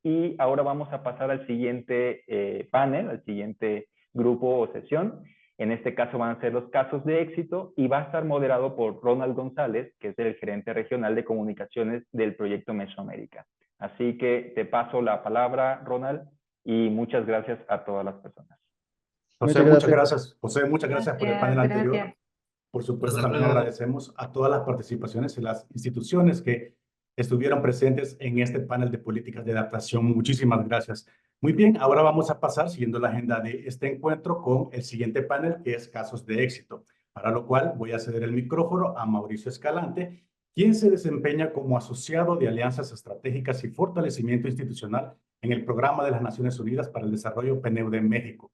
y ahora vamos a pasar al siguiente panel, al siguiente grupo o sesión. En este caso van a ser los casos de éxito y va a estar moderado por Ronald González, que es el gerente regional de comunicaciones del proyecto Mesoamérica. Así que te paso la palabra, Ronald, y muchas gracias a todas las personas. José, Muchas muchas gracias. gracias. José, muchas gracias por el panel Gracias, anterior. gracias. Por supuesto, Hasta también luego. agradecemos a todas las participaciones y las instituciones que estuvieron presentes en este panel de políticas de adaptación. Muchísimas gracias. Muy bien, ahora vamos a pasar, siguiendo la agenda de este encuentro, con el siguiente panel, que es casos de éxito, para lo cual voy a ceder el micrófono a Mauricio Escalante, quien se desempeña como asociado de alianzas estratégicas y fortalecimiento institucional en el Programa de las Naciones Unidas para el Desarrollo PNUD en México.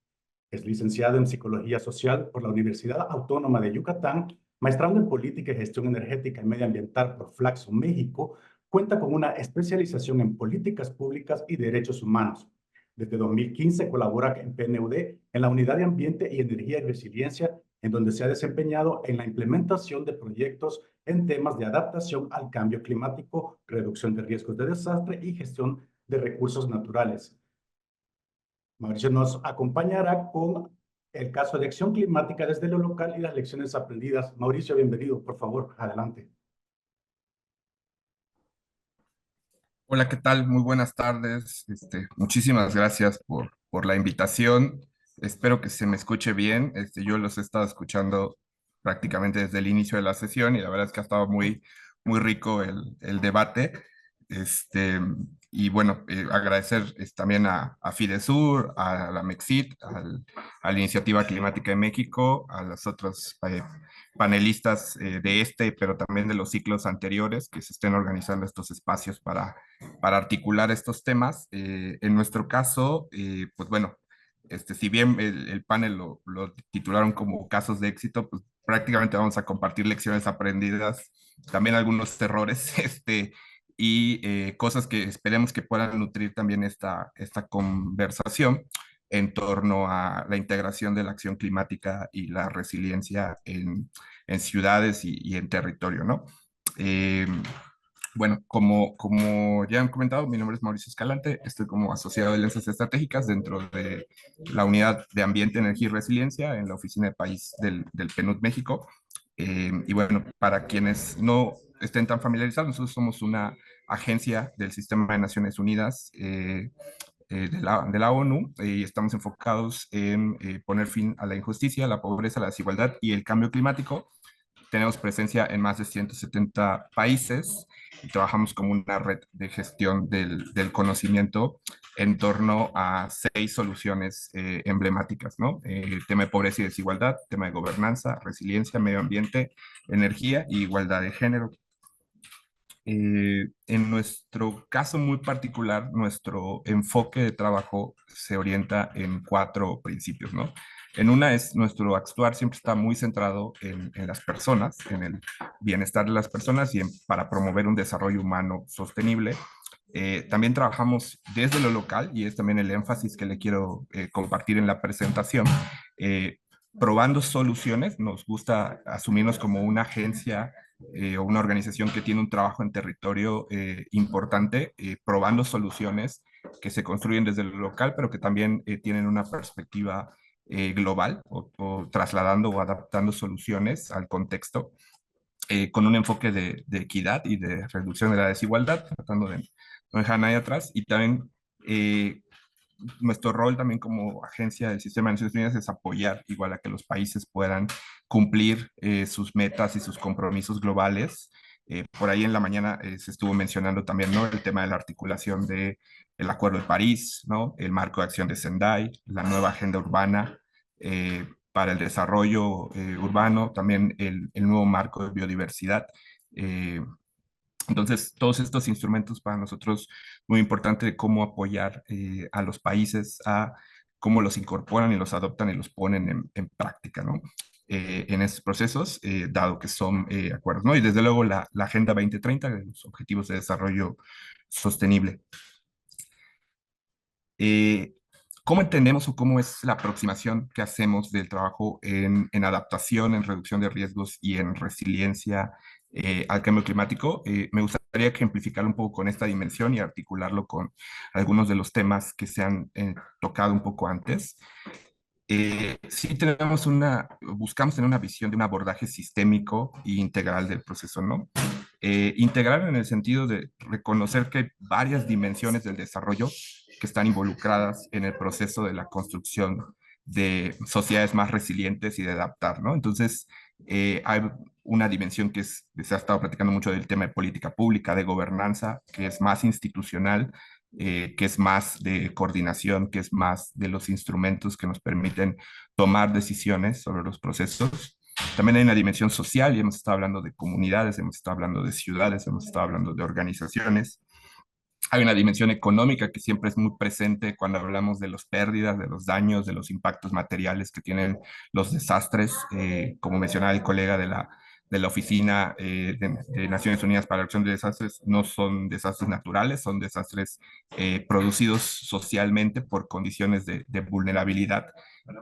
Es licenciado en Psicología Social por la Universidad Autónoma de Yucatán, maestrando en Política y Gestión Energética y Medioambiental por Flaxo, México. Cuenta con una especialización en Políticas Públicas y Derechos Humanos. Desde 2015 colabora en PNUD en la Unidad de Ambiente y Energía y Resiliencia, en donde se ha desempeñado en la implementación de proyectos en temas de adaptación al cambio climático, reducción de riesgos de desastre y gestión de recursos naturales. Mauricio nos acompañará con el caso de acción climática desde lo local y las lecciones aprendidas. Mauricio, bienvenido, por favor, adelante. Hola, ¿qué tal? Muy buenas tardes. Muchísimas gracias por la invitación. Espero que se me escuche bien. Yo los he estado escuchando prácticamente desde el inicio de la sesión y la verdad es que ha estado muy rico el debate. Este, y bueno, agradecer también a Fidesur, a la MEXIT, a la Iniciativa Climática de México, a los otros panelistas de pero también de los ciclos anteriores que se estén organizando estos espacios para articular estos temas. En nuestro caso, pues bueno, si bien el panel lo titularon como casos de éxito, pues prácticamente vamos a compartir lecciones aprendidas, también algunos errores, y cosas que esperemos que puedan nutrir también esta conversación en torno a la integración de la acción climática y la resiliencia en ciudades y en territorio, ¿no? Eh, bueno, como ya han comentado, mi nombre es Mauricio Escalante, estoy como asociado de alianzas estratégicas dentro de la Unidad de Ambiente, Energía y Resiliencia en la Oficina de País del PNUD México. Y bueno, para quienes no estén tan familiarizados, nosotros somos una agencia del Sistema de Naciones Unidas de la ONU y estamos enfocados en poner fin a la injusticia, la pobreza, la desigualdad y el cambio climático. Tenemos presencia en más de 170 países y trabajamos como una red de gestión del conocimiento en torno a 6 soluciones emblemáticas, ¿no? Tema de pobreza y desigualdad, tema de gobernanza, resiliencia, medio ambiente, energía y igualdad de género. En nuestro caso muy particular, nuestro enfoque de trabajo se orienta en 4 principios, ¿no? En una es nuestro actuar siempre está muy centrado en las personas, en el bienestar de las personas y para promover un desarrollo humano sostenible. También trabajamos desde lo local y es también el énfasis que le quiero compartir en la presentación. eh, Probando soluciones, nos gusta asumirnos como una agencia o una organización que tiene un trabajo en territorio importante, probando soluciones que se construyen desde lo local, pero que también tienen una perspectiva global o trasladando o adaptando soluciones al contexto con un enfoque de equidad y de reducción de la desigualdad, tratando de no dejar a nadie atrás. Y también nuestro rol también como agencia del Sistema de Naciones Unidas es apoyar igual a que los países puedan cumplir sus metas y sus compromisos globales. Por ahí en la mañana se estuvo mencionando también, ¿no? El tema de la articulación de el Acuerdo de París, ¿no? El marco de acción de Sendai, la nueva agenda urbana para el desarrollo urbano, también el nuevo marco de biodiversidad. Eh, entonces, todos estos instrumentos para nosotros muy importante de cómo apoyar a los países, a cómo los incorporan y los adoptan y los ponen en práctica, ¿no? En estos procesos, dado que son acuerdos, ¿no? Y desde luego la Agenda 2030, de los Objetivos de Desarrollo Sostenible. Eh, ¿Cómo entendemos o cómo es la aproximación que hacemos del trabajo en adaptación, en reducción de riesgos y en resiliencia al cambio climático. Me gustaría ejemplificarlo un poco con esta dimensión y articularlo con algunos de los temas que se han tocado un poco antes. Sí buscamos tener una visión de un abordaje sistémico e integral del proceso, ¿no? Integral en el sentido de reconocer que hay varias dimensiones del desarrollo que están involucradas en el proceso de la construcción de sociedades más resilientes y de adaptar, ¿no? Entonces, hay una dimensión se ha estado platicando mucho del tema de política pública, de gobernanza, que es más institucional, que es más de coordinación, que es más de los instrumentos que nos permiten tomar decisiones sobre los procesos. También hay una dimensión social y hemos estado hablando de comunidades, hemos estado hablando de ciudades, hemos estado hablando de organizaciones. Hay una dimensión económica que siempre es muy presente cuando hablamos de las pérdidas, de los daños, de los impactos materiales que tienen los desastres. Como mencionaba el colega de la Oficina de Naciones Unidas para la Acción de Desastres, no son desastres naturales, son desastres producidos socialmente por condiciones de vulnerabilidad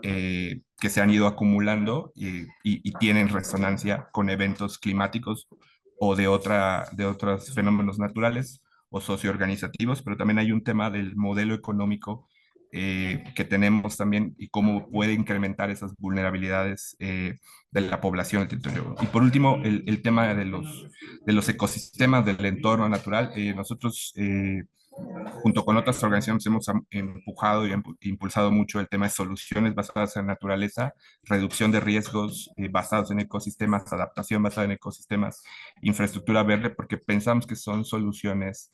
que se han ido acumulando y tienen resonancia con eventos climáticos o de otros fenómenos naturales o socioorganizativos, pero también hay un tema del modelo económico que tenemos también y cómo puede incrementar esas vulnerabilidades de la población del territorio. Y por último, el tema de los ecosistemas del entorno natural. Nosotros junto con otras organizaciones hemos empujado y impulsado mucho el tema de soluciones basadas en naturaleza, reducción de riesgos basados en ecosistemas, adaptación basada en ecosistemas, infraestructura verde, porque pensamos que son soluciones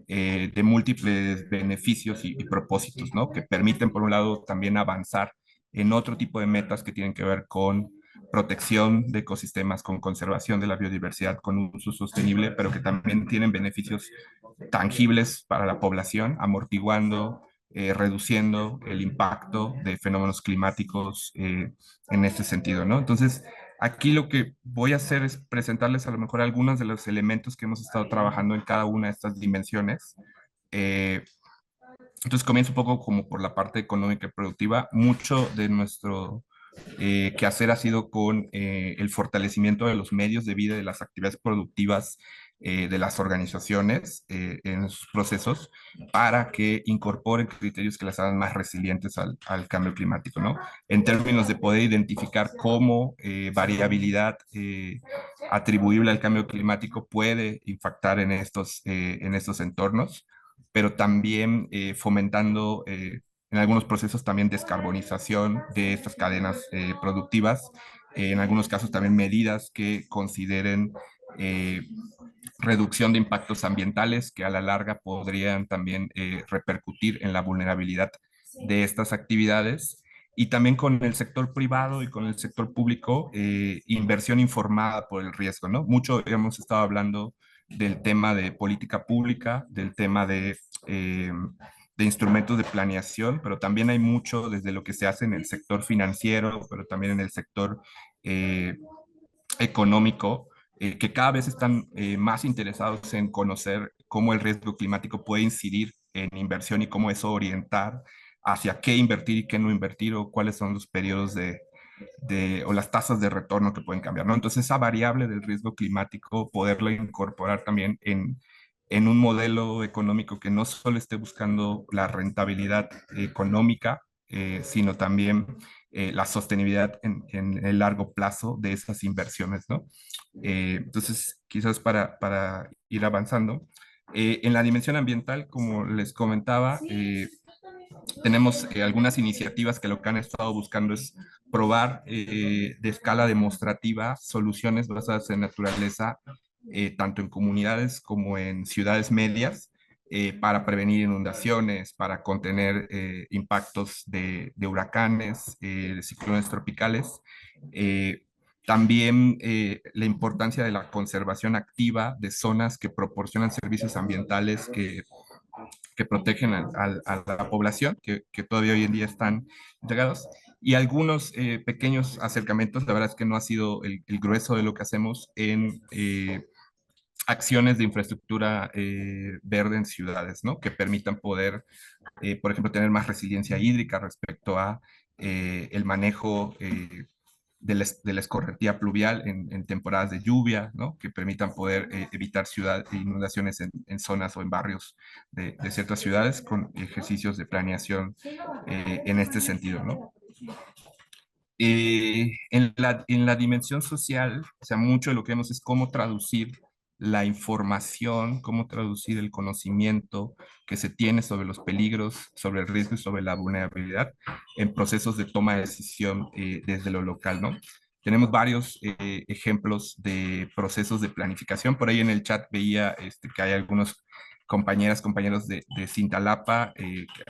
de múltiples beneficios y propósitos, ¿no? Que permiten, por un lado, también avanzar en otro tipo de metas que tienen que ver con protección de ecosistemas, con conservación de la biodiversidad, con un uso sostenible, pero que también tienen beneficios tangibles para la población, amortiguando, reduciendo el impacto de fenómenos climáticos en este sentido, ¿no? Entonces, aquí lo que voy a hacer es presentarles a lo mejor algunos de los elementos que hemos estado trabajando en cada una de estas dimensiones. Eh, entonces, comienzo un poco como por la parte económica y productiva. Mucho de nuestro quehacer ha sido con el fortalecimiento de los medios de vida y de las actividades productivas de las organizaciones en sus procesos para que incorporen criterios que las hagan más resilientes al cambio climático, ¿no? En términos de poder identificar cómo variabilidad atribuible al cambio climático puede impactar en estos entornos, pero también fomentando en algunos procesos también descarbonización de estas cadenas productivas, en algunos casos también medidas que consideren eh, reducción de impactos ambientales que a la larga podrían también repercutir en la vulnerabilidad de estas actividades. Y también con el sector privado y con el sector público, inversión informada por el riesgo, ¿no? Mucho hemos estado hablando del tema de política pública, del tema de instrumentos de planeación, pero también hay mucho desde lo que se hace en el sector financiero, pero también en el sector eh, económico, que cada vez están más interesados en conocer cómo el riesgo climático puede incidir en inversión y cómo eso orientar hacia qué invertir y qué no invertir o cuáles son los periodos o las tasas de retorno que pueden cambiar, ¿no? Entonces, esa variable del riesgo climático, poderlo incorporar también en un modelo económico que no solo esté buscando la rentabilidad económica, sino también la sostenibilidad en el largo plazo de esas inversiones, ¿no? Entonces, quizás para ir avanzando, en la dimensión ambiental, como les comentaba, tenemos algunas iniciativas que lo que han estado buscando es probar de escala demostrativa soluciones basadas en naturaleza, tanto en comunidades como en ciudades medias, para prevenir inundaciones, para contener impactos de huracanes, de ciclones tropicales. Eh, También la importancia de la conservación activa de zonas que proporcionan servicios ambientales que protegen a la población, que todavía hoy en día están entregados. Y algunos pequeños acercamientos, la verdad es que no ha sido el grueso de lo que hacemos en acciones de infraestructura verde en ciudades, ¿no? Que permitan poder, por ejemplo, tener más resiliencia hídrica respecto a el manejo de la escorrentía pluvial en temporadas de lluvia, ¿no? Que permitan poder evitar inundaciones en zonas o en barrios de ciertas ciudades con ejercicios de planeación en este sentido, ¿no? En la dimensión social, o sea, mucho de lo que vemos es cómo traducir la información, cómo traducir el conocimiento que se tiene sobre los peligros, sobre el riesgo y sobre la vulnerabilidad en procesos de toma de decisión desde lo local, ¿no? Tenemos varios ejemplos de procesos de planificación. Por ahí en el chat veía que hay algunos compañeros de Cintalapa,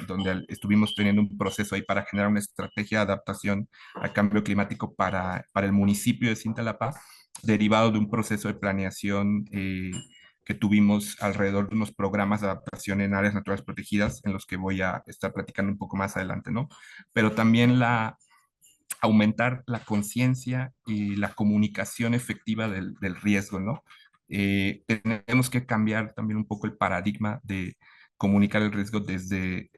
donde estuvimos teniendo un proceso ahí para generar una estrategia de adaptación al cambio climático para el municipio de Cintalapa, derivado de un proceso de planeación que tuvimos alrededor de unos programas de adaptación en áreas naturales protegidas, en los que voy a estar platicando un poco más adelante, ¿no? Pero también aumentar la conciencia y la comunicación efectiva del riesgo, ¿no? Tenemos que cambiar también un poco el paradigma de comunicar el riesgo desde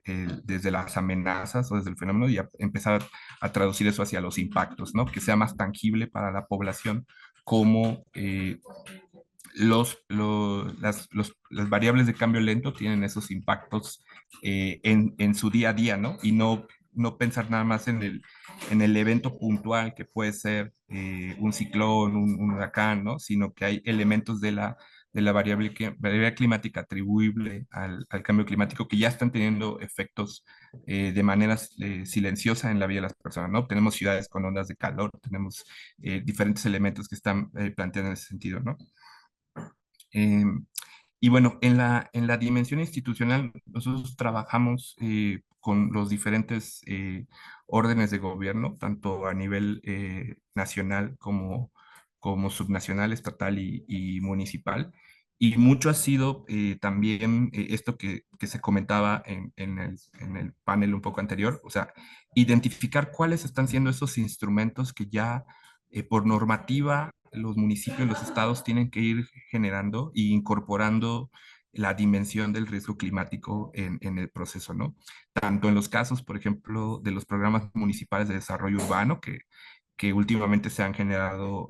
las amenazas o desde el fenómeno y empezar a traducir eso hacia los impactos, ¿no? Que sea más tangible para la población como las variables de cambio lento tienen esos impactos en su día a día, ¿no? Y no pensar nada más en el evento puntual que puede ser un ciclón, un huracán, ¿no? Sino que hay elementos de la variabilidad climática atribuible al cambio climático que ya están teniendo efectos de manera silenciosa en la vida de las personas, ¿no? Tenemos ciudades con ondas de calor, tenemos diferentes elementos que están planteando en ese sentido, ¿no? Eh, y bueno, en la dimensión institucional, nosotros trabajamos con los diferentes órdenes de gobierno, tanto a nivel nacional como subnacional, estatal y municipal. Y mucho ha sido también esto que se comentaba en el panel un poco anterior, o sea, identificar cuáles están siendo esos instrumentos que ya por normativa los municipios, los estados tienen que ir generando e incorporando la dimensión del riesgo climático en el proceso, ¿no? Tanto en los casos, por ejemplo, de los programas municipales de desarrollo urbano, que últimamente se han generado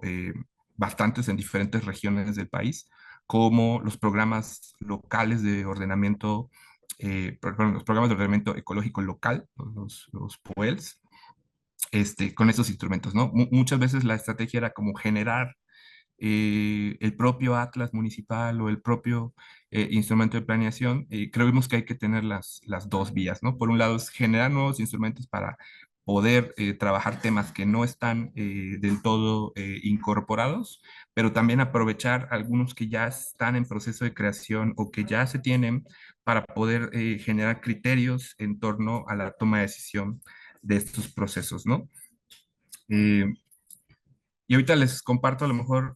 bastantes en diferentes regiones del país, como los programas locales de ordenamiento, perdón, los programas de ordenamiento ecológico local, los POELs, con esos instrumentos, ¿no? Muchas veces la estrategia era como generar el propio atlas municipal o el propio instrumento de planeación. Creemos que hay que tener las dos vías, ¿no? Por un lado es generar nuevos instrumentos para poder trabajar temas que no están del todo incorporados, pero también aprovechar algunos que ya están en proceso de creación o que ya se tienen para poder generar criterios en torno a la toma de decisión de estos procesos, ¿no? Eh, y ahorita les comparto a lo mejor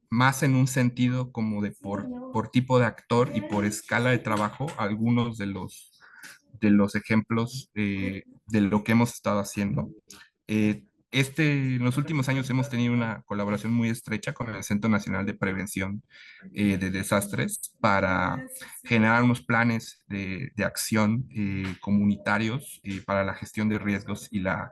más en un sentido como de por tipo de actor y por escala de trabajo, algunos de los ejemplos de lo que hemos estado haciendo. En los últimos años hemos tenido una colaboración muy estrecha con el Centro Nacional de Prevención de Desastres para generar unos planes de acción comunitarios para la gestión de riesgos y la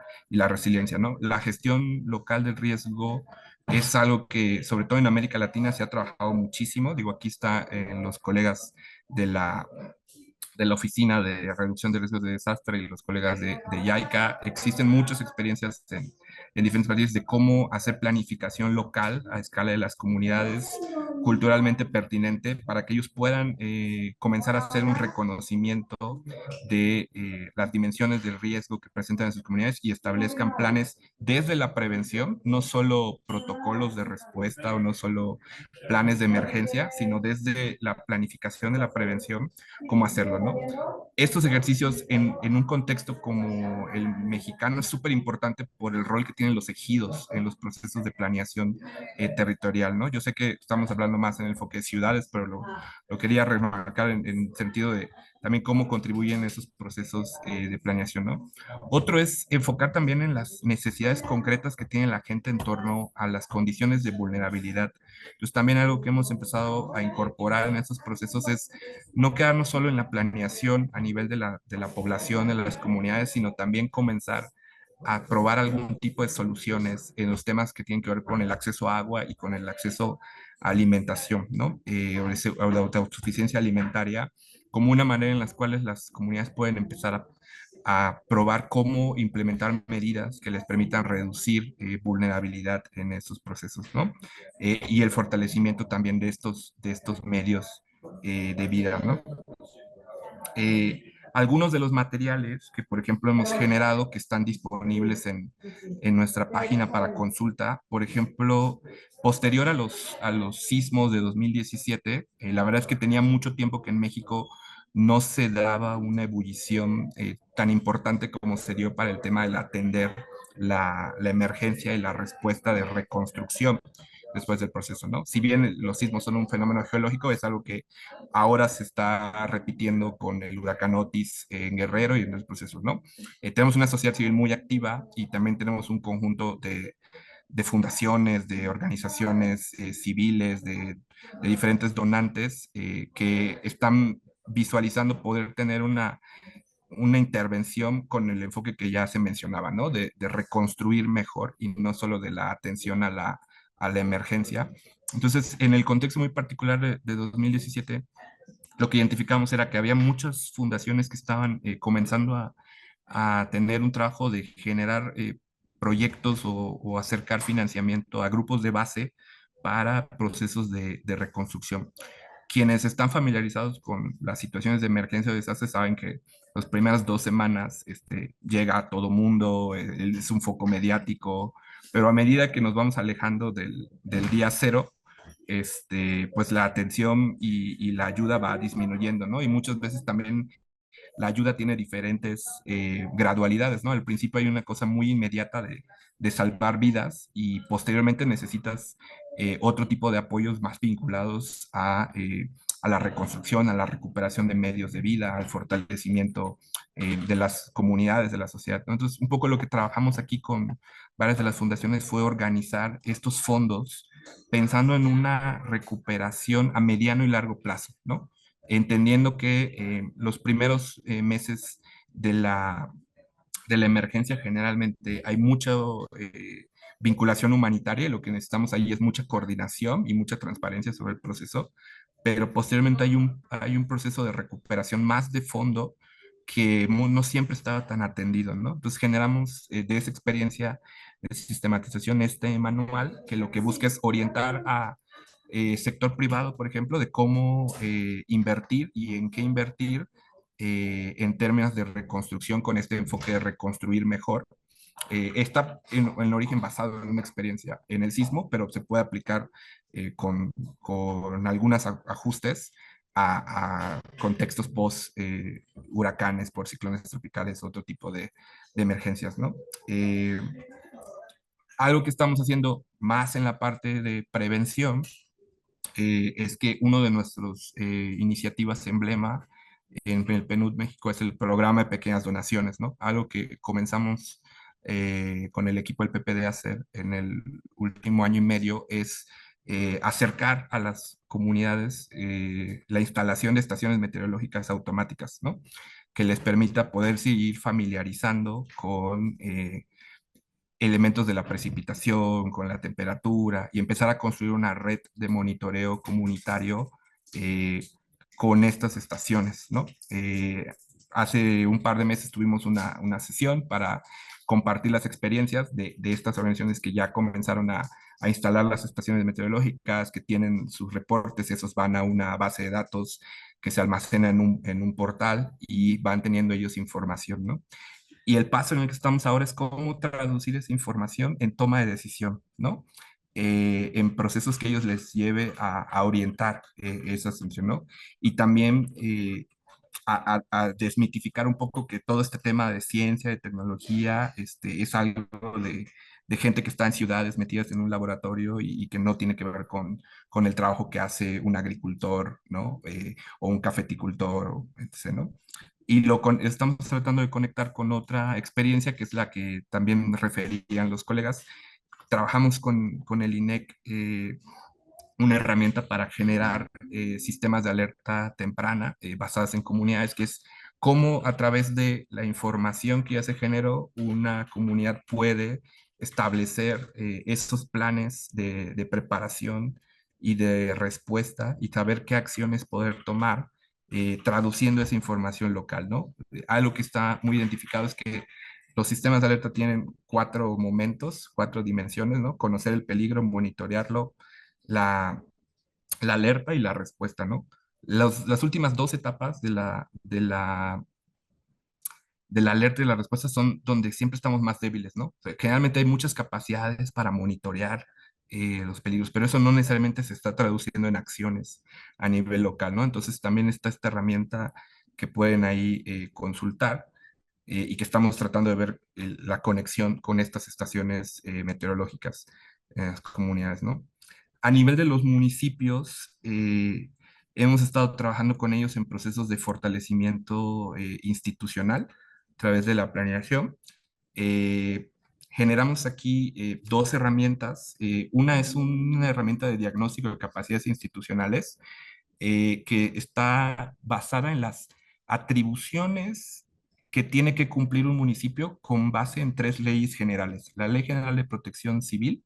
resiliencia, ¿no? La gestión local del riesgo es algo que, sobre todo en América Latina, se ha trabajado muchísimo. Digo, aquí están los colegas de de la Oficina de Reducción de Riesgos de Desastre y los colegas de YAICA. Existen muchas experiencias en diferentes países de cómo hacer planificación local a escala de las comunidades culturalmente pertinente para que ellos puedan comenzar a hacer un reconocimiento de las dimensiones del riesgo que presentan en sus comunidades y establezcan planes desde la prevención, no solo protocolos de respuesta o no solo planes de emergencia, sino desde la planificación de la prevención, cómo hacerlo, ¿no? Estos ejercicios en un contexto como el mexicano es súper importante por el rol que tienen los ejidos en los procesos de planeación territorial, ¿no? Yo sé que estamos hablando más en el enfoque de ciudades, pero lo quería remarcar en sentido de también cómo contribuyen esos procesos de planeación, ¿no? Otro es enfocar también en las necesidades concretas que tiene la gente en torno a las condiciones de vulnerabilidad. Entonces, también algo que hemos empezado a incorporar en estos procesos es no quedarnos solo en la planeación a nivel de la población, de las comunidades, sino también comenzar a probar algún tipo de soluciones en los temas que tienen que ver con el acceso a agua y con el acceso a alimentación, ¿no? O la autosuficiencia alimentaria, como una manera en las cuales las comunidades pueden empezar a probar cómo implementar medidas que les permitan reducir vulnerabilidad en estos procesos, ¿no? Y el fortalecimiento también de estos medios de vida, ¿no? Algunos de los materiales que, por ejemplo, hemos generado que están disponibles en nuestra página para consulta, por ejemplo, posterior a los sismos de 2017, la verdad es que tenía mucho tiempo que en México no se daba una ebullición tan importante como se dio para el tema del atender la emergencia y la respuesta de reconstrucción después del proceso, ¿no? Si bien los sismos son un fenómeno geológico, es algo que ahora se está repitiendo con el huracán Otis en Guerrero y en los procesos, ¿no? Tenemos una sociedad civil muy activa y también tenemos un conjunto de fundaciones, de organizaciones civiles, de diferentes donantes que están visualizando poder tener una intervención con el enfoque que ya se mencionaba, ¿no? De reconstruir mejor y no solo de la atención a la emergencia. Entonces, en el contexto muy particular de 2017, lo que identificamos era que había muchas fundaciones que estaban comenzando a tener un trabajo de generar proyectos o acercar financiamiento a grupos de base para procesos de reconstrucción. Quienes están familiarizados con las situaciones de emergencia o desastre saben que las primeras 2 semanas llega a todo mundo, es un foco mediático, pero a medida que nos vamos alejando del día cero, pues la atención y la ayuda va disminuyendo, ¿no? Y muchas veces también la ayuda tiene diferentes gradualidades, ¿no? Al principio hay una cosa muy inmediata de salvar vidas y posteriormente necesitas otro tipo de apoyos más vinculados a la reconstrucción, a la recuperación de medios de vida, al fortalecimiento de las comunidades, de la sociedad, ¿no? Entonces, un poco lo que trabajamos aquí con varias de las fundaciones fue organizar estos fondos pensando en una recuperación a mediano y largo plazo, ¿no? Entendiendo que los primeros meses de de la emergencia generalmente hay mucha vinculación humanitaria y lo que necesitamos ahí es mucha coordinación y mucha transparencia sobre el proceso, pero posteriormente hay un proceso de recuperación más de fondo que no siempre estaba tan atendido, ¿no? Entonces generamos de esa experiencia de sistematización este manual que lo que busca es orientar a sector privado, por ejemplo, de cómo invertir y en qué invertir en términos de reconstrucción con este enfoque de reconstruir mejor. Está en origen basado en una experiencia en el sismo, pero se puede aplicar con algunos ajustes a contextos post huracanes, por ciclones tropicales, otro tipo de emergencias, ¿no? Algo que estamos haciendo más en la parte de prevención es que uno de nuestros iniciativas emblema en el PNUD México es el programa de pequeñas donaciones, ¿no? Algo que comenzamos con el equipo del PPD a hacer en el último año y medio es acercar a las comunidades la instalación de estaciones meteorológicas automáticas, ¿no? Que les permita poder seguir familiarizando con elementos de la precipitación, con la temperatura y empezar a construir una red de monitoreo comunitario eh, con estas estaciones, ¿no? Hace un par de meses tuvimos una sesión para compartir las experiencias de estas organizaciones que ya comenzaron a instalar las estaciones meteorológicas, que tienen sus reportes, esos van a una base de datos que se almacena en un portal y van teniendo ellos información, ¿no? Y el paso en el que estamos ahora es cómo traducir esa información en toma de decisión, ¿no? En procesos que ellos les lleve a orientar esa asunción, ¿no? Y también a desmitificar un poco que todo este tema de ciencia, de tecnología, es algo de gente que está en ciudades metidas en un laboratorio y que no tiene que ver con el trabajo que hace un agricultor, ¿no? O un cafeticultor, o etc., ¿no? Y estamos tratando de conectar con otra experiencia que es la que también referían los colegas. Trabajamos con el INEC una herramienta para generar sistemas de alerta temprana basadas en comunidades, que es cómo a través de la información que ya se generó, una comunidad puede establecer estos planes de preparación y de respuesta y saber qué acciones poder tomar traduciendo esa información local, ¿no? Algo que está muy identificado es que los sistemas de alerta tienen cuatro momentos, cuatro dimensiones, ¿no? Conocer el peligro, monitorearlo, la, la alerta y la respuesta, ¿no? Las últimas dos etapas de la alerta y la respuesta son donde siempre estamos más débiles, ¿no? O sea, generalmente hay muchas capacidades para monitorear los peligros, pero eso no necesariamente se está traduciendo en acciones a nivel local, ¿no? Entonces también está esta herramienta que pueden ahí consultar y que estamos tratando de ver la conexión con estas estaciones meteorológicas en las comunidades, ¿no? A nivel de los municipios, hemos estado trabajando con ellos en procesos de fortalecimiento institucional a través de la planeación. Eh, Generamos aquí dos herramientas. Una es una herramienta de diagnóstico de capacidades institucionales que está basada en las atribuciones que tiene que cumplir un municipio con base en tres leyes generales: la Ley General de Protección Civil,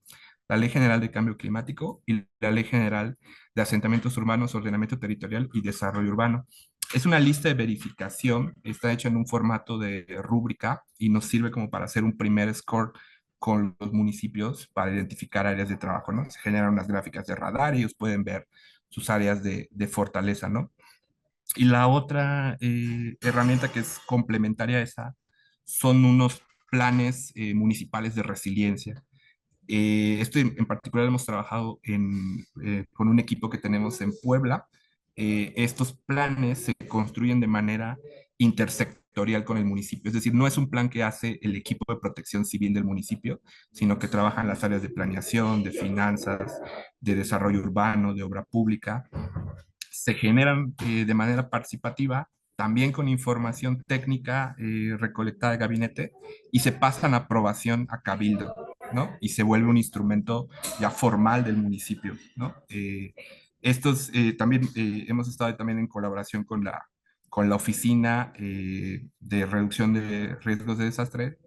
la Ley General de Cambio Climático y la Ley General de Asentamientos Urbanos, Ordenamiento Territorial y Desarrollo Urbano. Es una lista de verificación, está hecha en un formato de rúbrica y nos sirve como para hacer un primer score con los municipios para identificar áreas de trabajo, ¿no? Se generan unas gráficas de radar y ellos pueden ver sus áreas de fortaleza, ¿no? Y la otra herramienta que es complementaria a esa son unos planes municipales de resiliencia. Esto en particular hemos trabajado con un equipo que tenemos en Puebla. Estos planes se construyen de manera intersectorial con el municipio, es decir, no es un plan que hace el equipo de protección civil del municipio, sino que trabaja en las áreas de planeación, de finanzas, de desarrollo urbano, de obra pública. Se generan de manera participativa, también con información técnica recolectada de gabinete, y se pasan a aprobación a cabildo, ¿no? Y se vuelve un instrumento ya formal del municipio, ¿no? Estos también hemos estado también en colaboración con la Oficina de Reducción de Riesgos de Desastre,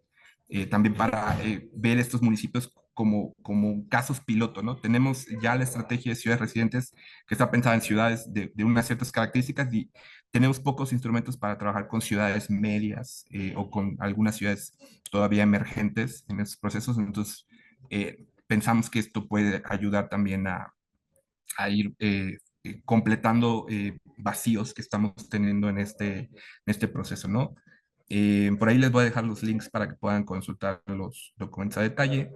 también para ver estos municipios como casos piloto, ¿no? Tenemos ya la estrategia de ciudades residentes que está pensada en ciudades de unas ciertas características y tenemos pocos instrumentos para trabajar con ciudades medias o con algunas ciudades todavía emergentes en estos procesos. Entonces, pensamos que esto puede ayudar también a ir completando vacíos que estamos teniendo en este proceso, ¿no? Por ahí les voy a dejar los links para que puedan consultar los documentos a detalle.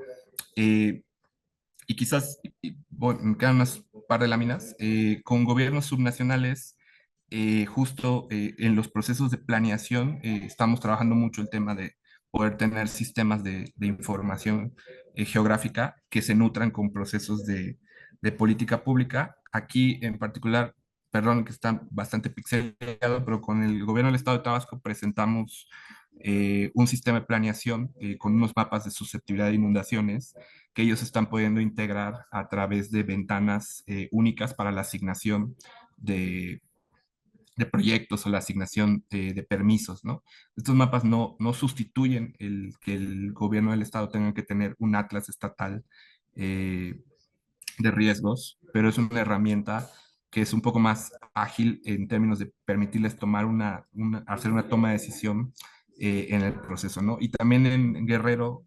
Eh, y quizás, bueno, me quedan unas par de láminas, con gobiernos subnacionales, justo en los procesos de planeación, estamos trabajando mucho el tema de poder tener sistemas de información geográfica que se nutran con procesos de política pública. Aquí en particular, perdón que está bastante pixelado, pero con el gobierno del Estado de Tabasco presentamos un sistema de planeación con unos mapas de susceptibilidad de inundaciones que ellos están pudiendo integrar a través de ventanas únicas para la asignación de, de proyectos o la asignación de permisos, ¿no? Estos mapas no sustituyen el que el gobierno del estado tenga que tener un atlas estatal eh, de riesgos, pero es una herramienta que es un poco más ágil en términos de permitirles tomar hacer una toma de decisión en el proceso, ¿no? Y también en Guerrero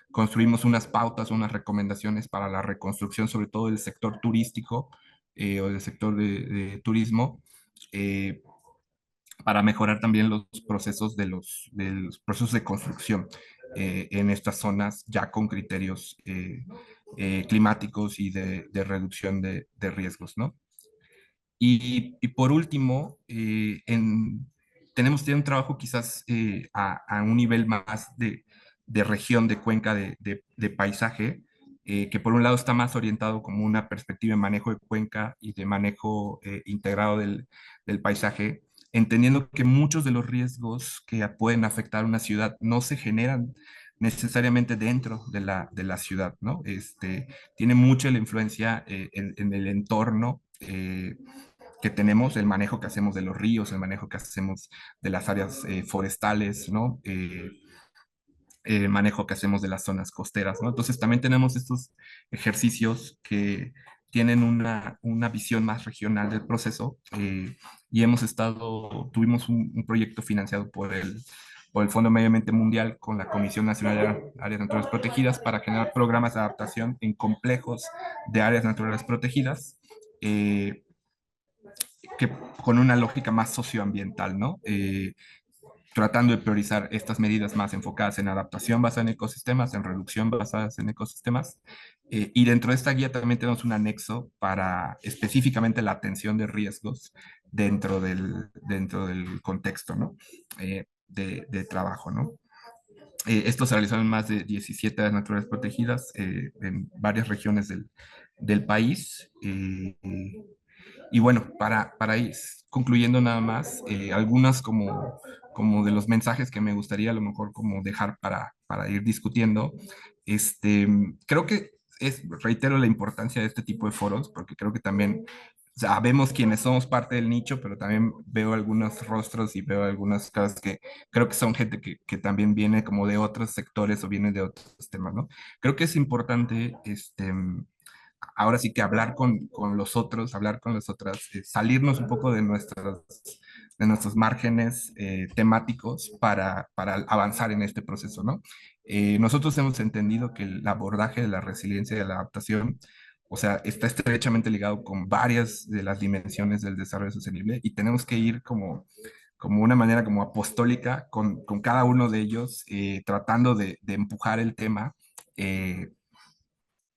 construimos unas pautas, unas recomendaciones para la reconstrucción, sobre todo del sector turístico o del sector de turismo, eh, para mejorar también los procesos de los procesos de construcción en estas zonas ya con criterios climáticos y de reducción de riesgos, ¿no? Y por último, tenemos ya un trabajo quizás a un nivel más de región, de cuenca, de paisaje, que por un lado está más orientado como una perspectiva de manejo de cuenca y de manejo integrado del paisaje, entendiendo que muchos de los riesgos que pueden afectar una ciudad no se generan necesariamente dentro de la ciudad, ¿no? Tiene mucha la influencia en el entorno que tenemos, el manejo que hacemos de los ríos, el manejo que hacemos de las áreas forestales, ¿no? El manejo que hacemos de las zonas costeras, ¿no? Entonces también tenemos estos ejercicios que tienen una visión más regional del proceso y tuvimos un proyecto financiado por el Fondo Medio Ambiente Mundial con la Comisión Nacional de Áreas Naturales Protegidas para generar programas de adaptación en complejos de áreas naturales protegidas. Que con una lógica más socioambiental, ¿no? Tratando de priorizar estas medidas más enfocadas en adaptación basada en ecosistemas, en reducción basadas en ecosistemas. Y dentro de esta guía también tenemos un anexo para específicamente la atención de riesgos dentro del contexto, ¿no? De trabajo, ¿no? Esto se realizó en más de 17 áreas naturales protegidas en varias regiones del país. Y bueno, para ir concluyendo nada más, algunas como de los mensajes que me gustaría a lo mejor como dejar para ir discutiendo. Este, creo que reitero la importancia de este tipo de foros, porque creo que también sabemos quiénes somos parte del nicho, pero también veo algunos rostros y veo algunas caras que creo que son gente que también viene como de otros sectores o viene de otros temas, ¿no? Creo que es importante, ahora sí que hablar con los otros, hablar con las otras, salirnos un poco de nuestros márgenes temáticos para avanzar en este proceso, ¿no? Nosotros hemos entendido que el abordaje de la resiliencia y de la adaptación, o sea, está estrechamente ligado con varias de las dimensiones del desarrollo sostenible y tenemos que ir como una manera como apostólica con cada uno de ellos, tratando de empujar el tema.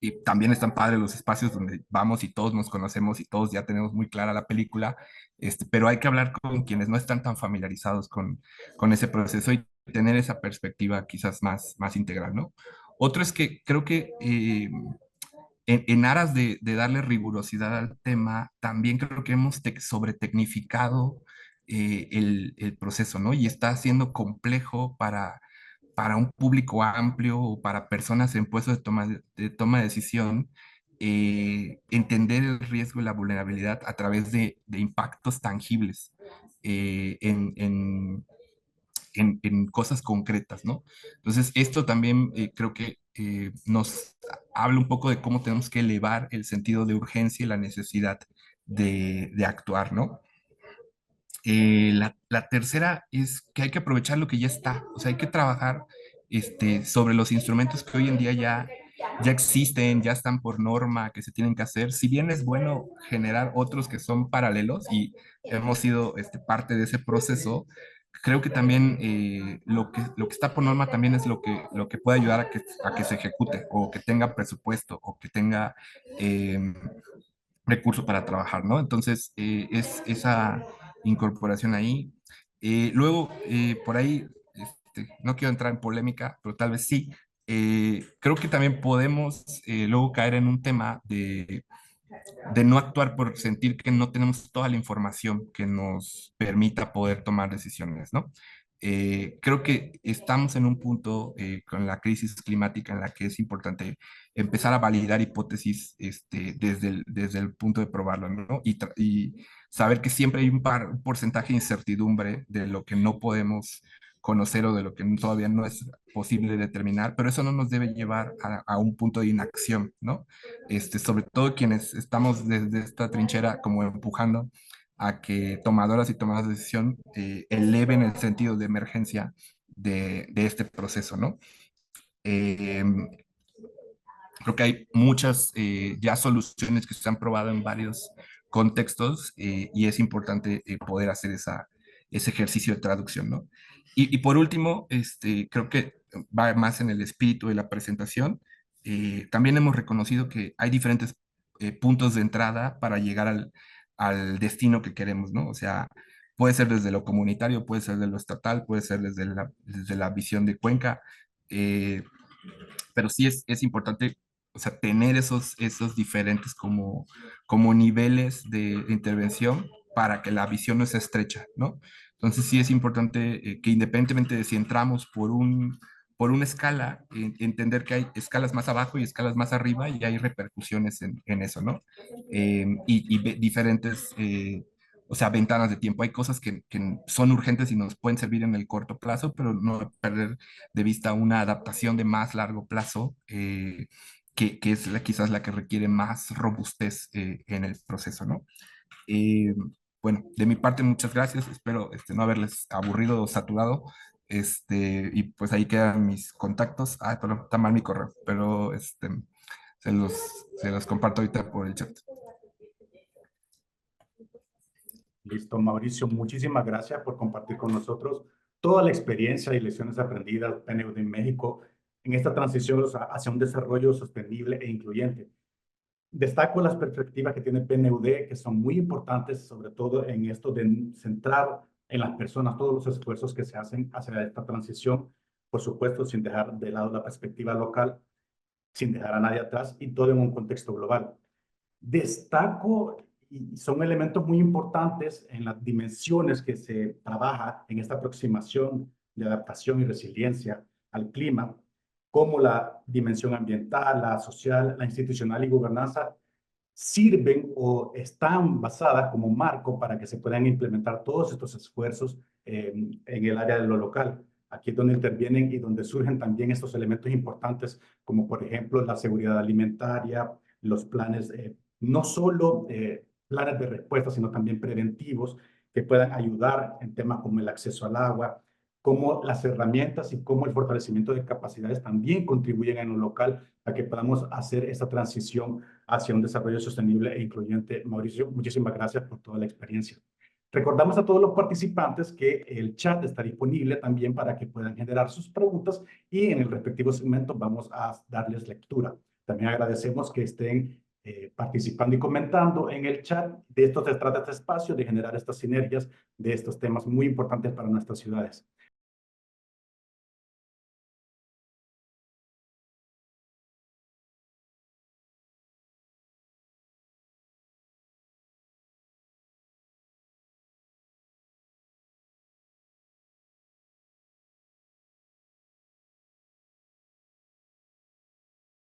Y también están padres los espacios donde vamos y todos nos conocemos y todos ya tenemos muy clara la película, pero hay que hablar con quienes no están tan familiarizados con ese proceso y tener esa perspectiva quizás más integral, ¿no? Otro es que creo que en aras de darle rigurosidad al tema, también creo que hemos sobretecnificado el proceso, ¿no? Y está siendo complejo para un público amplio o para personas en puestos de toma de decisión, entender el riesgo y la vulnerabilidad a través de impactos tangibles en cosas concretas, ¿no? Entonces, esto también creo que nos habla un poco de cómo tenemos que elevar el sentido de urgencia y la necesidad de actuar, ¿no? La tercera es que hay que aprovechar lo que ya está, o sea, hay que trabajar sobre los instrumentos que hoy en día ya existen, ya están por norma, que se tienen que hacer. Si bien es bueno generar otros que son paralelos y hemos sido parte de ese proceso, creo que también lo que está por norma también es lo que puede ayudar a que se ejecute o que tenga presupuesto o que tenga eh, recurso para trabajar, ¿no? Entonces, es esa incorporación ahí. Luego, por ahí, no quiero entrar en polémica, pero tal vez sí. Creo que también podemos luego caer en un tema de no actuar por sentir que no tenemos toda la información que nos permita poder tomar decisiones, ¿no? Creo que estamos en un punto con la crisis climática en la que es importante empezar a validar hipótesis desde el punto de probarlo, ¿no? Y saber que siempre hay un porcentaje de incertidumbre de lo que no podemos conocer o de lo que todavía no es posible determinar, pero eso no nos debe llevar a un punto de inacción, ¿no? Sobre todo quienes estamos desde esta trinchera como empujando a que tomadoras y tomadas de decisión eleven el sentido de emergencia de este proceso, ¿no? Eh, Creo que hay muchas ya soluciones que se han probado en varios contextos y es importante poder hacer ese ejercicio de traducción, ¿no? Y por último, creo que va más en el espíritu de la presentación. También hemos reconocido que hay diferentes puntos de entrada para llegar al destino que queremos, ¿no? O sea, puede ser desde lo comunitario, puede ser de lo estatal, puede ser desde la visión de Cuenca. eh, pero sí es importante, o sea, tener esos diferentes como niveles de intervención para que la visión no sea estrecha, ¿no? Entonces sí es importante que independientemente de si entramos por una escala, entender que hay escalas más abajo y escalas más arriba y hay repercusiones en eso, ¿no? Diferentes o sea, ventanas de tiempo. Hay cosas que son urgentes y nos pueden servir en el corto plazo, pero no perder de vista una adaptación de más largo plazo, que es quizás la que requiere más robustez en el proceso, ¿no? Eh, bueno, de mi parte, muchas gracias. Espero no haberles aburrido o saturado. Y pues ahí quedan mis contactos. Ah, pero está mal mi correo, pero se los, se los comparto ahorita por el chat. Listo, Mauricio, muchísimas gracias por compartir con nosotros toda la experiencia y lecciones aprendidas PNUD en México en esta transición hacia un desarrollo sostenible e incluyente. Destaco las perspectivas que tiene PNUD, que son muy importantes, sobre todo en esto de centrar en las personas todos los esfuerzos que se hacen hacia esta transición, por supuesto, sin dejar de lado la perspectiva local, sin dejar a nadie atrás y todo en un contexto global. Destaco, y son elementos muy importantes en las dimensiones que se trabaja en esta aproximación de adaptación y resiliencia al clima, como la dimensión ambiental, la social, la institucional y gobernanza, sirven o están basadas como marco para que se puedan implementar todos estos esfuerzos en el área de lo local. Aquí es donde intervienen y donde surgen también estos elementos importantes, como por ejemplo la seguridad alimentaria, los planes, no solo planes de respuesta, sino también preventivos, que puedan ayudar en temas como el acceso al agua, cómo las herramientas y cómo el fortalecimiento de capacidades también contribuyen en lo local a que podamos hacer esta transición hacia un desarrollo sostenible e incluyente. Mauricio, muchísimas gracias por toda la experiencia. Recordamos a todos los participantes que el chat está disponible también para que puedan generar sus preguntas y en el respectivo segmento vamos a darles lectura. También agradecemos que estén participando y comentando en el chat. De esto se trata este espacio, de generar estas sinergias de estos temas muy importantes para nuestras ciudades.